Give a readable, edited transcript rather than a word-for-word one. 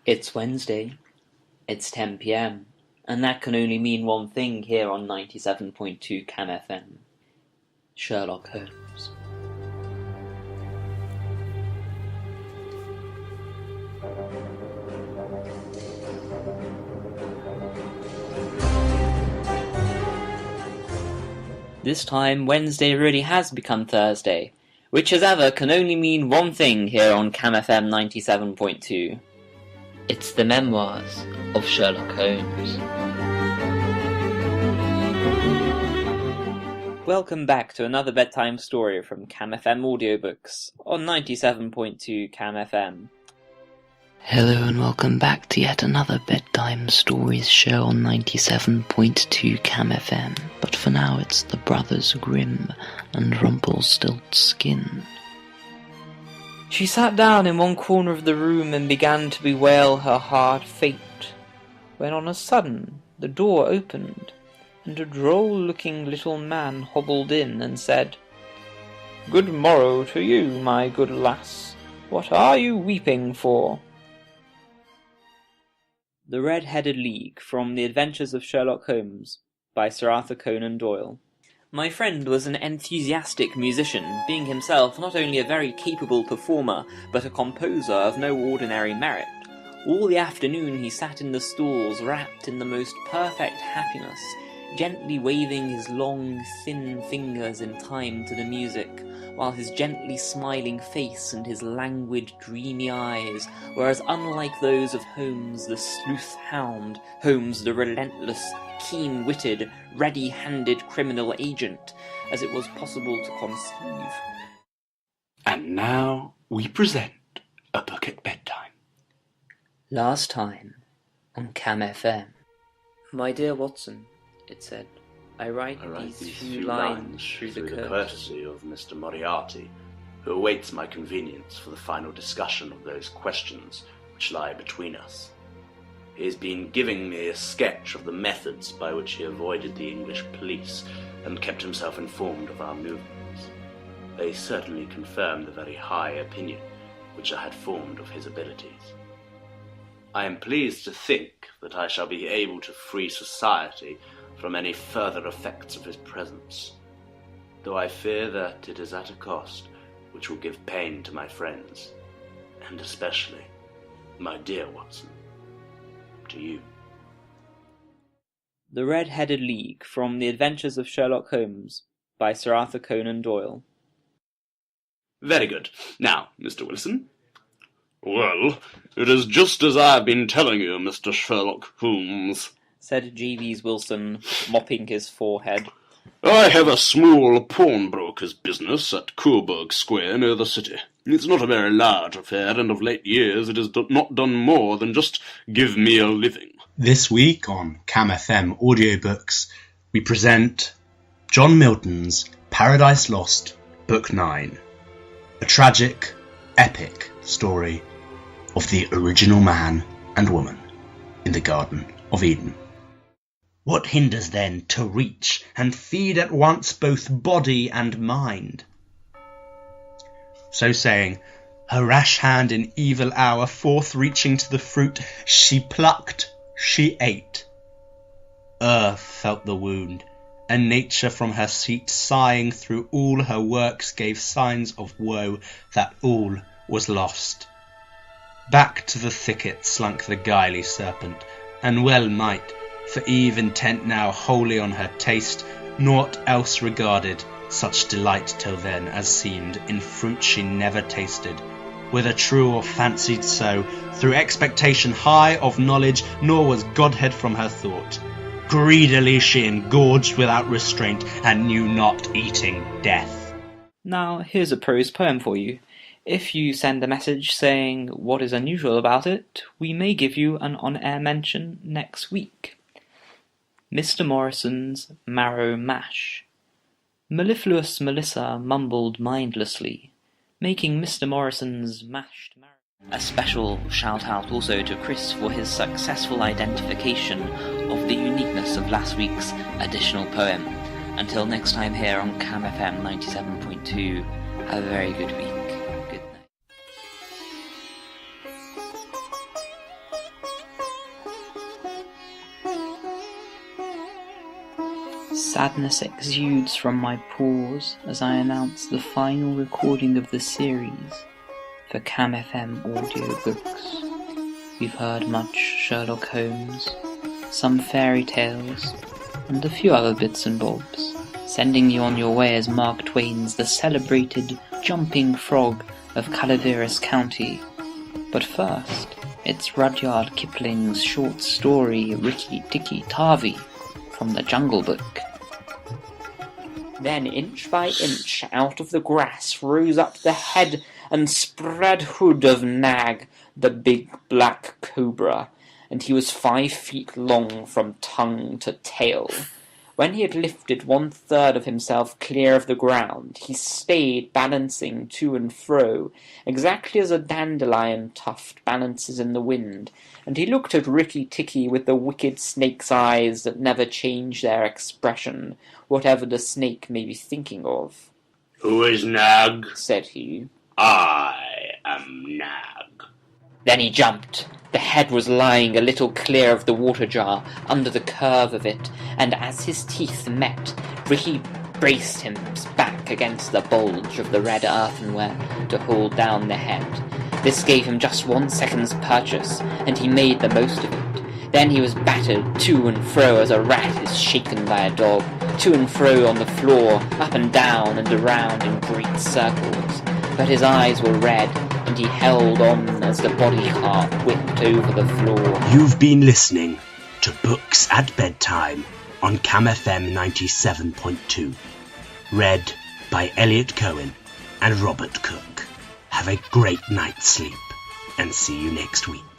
It's Wednesday, it's 10 p.m, and that can only mean one thing here on 97.2 Cam FM. Sherlock Holmes. This time, Wednesday really has become Thursday, which as ever can only mean one thing here on Cam FM 97.2. It's the memoirs of Sherlock Holmes. Welcome back to another bedtime story from Cam FM Audiobooks on 97.2 Cam FM. Hello and welcome back to yet another bedtime stories show on 97.2 Cam FM. But for now it's the Brothers Grimm and Rumpelstiltskin. She sat down in one corner of the room and began to bewail her hard fate, when on a sudden the door opened, and a droll-looking little man hobbled in and said, "Good morrow to you, my good lass. What are you weeping for?" The Red-Headed League, from The Adventures of Sherlock Holmes, by Sir Arthur Conan Doyle. My friend was an enthusiastic musician, being himself not only a very capable performer, but a composer of no ordinary merit. All the afternoon he sat in the stalls, wrapped in the most perfect happiness, gently waving his long, thin fingers in time to the music, while his gently smiling face and his languid, dreamy eyes were as unlike those of Holmes the sleuth-hound, Holmes the relentless, keen-witted, ready-handed criminal agent, as it was possible to conceive. And now we present A Book at Bedtime. Last time on Cam FM. "My dear Watson," it said, I write these few lines through the courtesy of Mr. Moriarty, who awaits my convenience for the final discussion of those questions which lie between us. He has been giving me a sketch of the methods by which he avoided the English police and kept himself informed of our movements. They certainly confirm the very high opinion which I had formed of his abilities. I am pleased to think that I shall be able to free society from any further effects of his presence, though I fear that it is at a cost which will give pain to my friends, and especially, my dear Watson, to you. The Red-Headed League, from The Adventures of Sherlock Holmes, by Sir Arthur Conan Doyle. Very good. Now, Mr. Wilson. Well, it is just as I have been telling you, Mr. Sherlock Holmes, said Jeeves Wilson, mopping his forehead. I have a small pawnbroker's business at Coburg Square near the city. It's not a very large affair, and of late years it has not done more than just give me a living. This week on Cam FM Audiobooks, we present John Milton's Paradise Lost, Book 9, a tragic, epic story of the original man and woman in the Garden of Eden. What hinders then to reach and feed at once both body and mind? So saying, her rash hand in evil hour forth reaching to the fruit, she plucked, she ate. Earth felt the wound, and nature from her seat sighing through all her works gave signs of woe that all was lost. Back to the thicket slunk the gily serpent, and well might, for Eve intent now wholly on her taste, naught else regarded such delight till then as seemed in fruit she never tasted, whether true or fancied so, through expectation high of knowledge, nor was godhead from her thought. Greedily she engorged without restraint, and knew not eating death. Now here's a prose poem for you. If you send a message saying what is unusual about it, we may give you an on-air mention next week. Mr. Morrison's Marrow Mash. Mellifluous Melissa mumbled mindlessly, making Mr. Morrison's mashed marrow. A special shout-out also to Chris for his successful identification of the uniqueness of last week's additional poem. Until next time here on Cam FM 97.2, have a very good week. Good night. Sadness exudes from my pores as I announce the final recording of the series for Cam FM Audiobooks. We've heard much Sherlock Holmes, some fairy tales, and a few other bits and bobs. Sending you on your way as Mark Twain's The Celebrated Jumping Frog of Calaveras County. But first, it's Rudyard Kipling's short story Rikki Tikki Tavi from the Jungle Book. Then inch by inch out of the grass rose up the head and spread hood of Nag, the big black cobra, and he was 5 feet long from tongue to tail. When he had lifted 1/3 of himself clear of the ground, he stayed balancing to and fro, exactly as a dandelion tuft balances in the wind, and he looked at Rikki Tikki with the wicked snake's eyes that never change their expression, whatever the snake may be thinking of. "Who is Nag?" said he. "I am Nag." Then he jumped. The head was lying a little clear of the water jar, under the curve of it, and as his teeth met, Rikki braced him back against the bulge of the red earthenware to hold down the head. This gave him just 1 second's purchase, and he made the most of it. Then he was battered to and fro as a rat is shaken by a dog, to and fro on the floor, up and down and around in great circles. But his eyes were red, and he held on as the body cart whipped over the floor. You've been listening to Books at Bedtime on Cam FM 97.2. Read by Eliot Cohen and Robert Cook. Have a great night's sleep, and see you next week.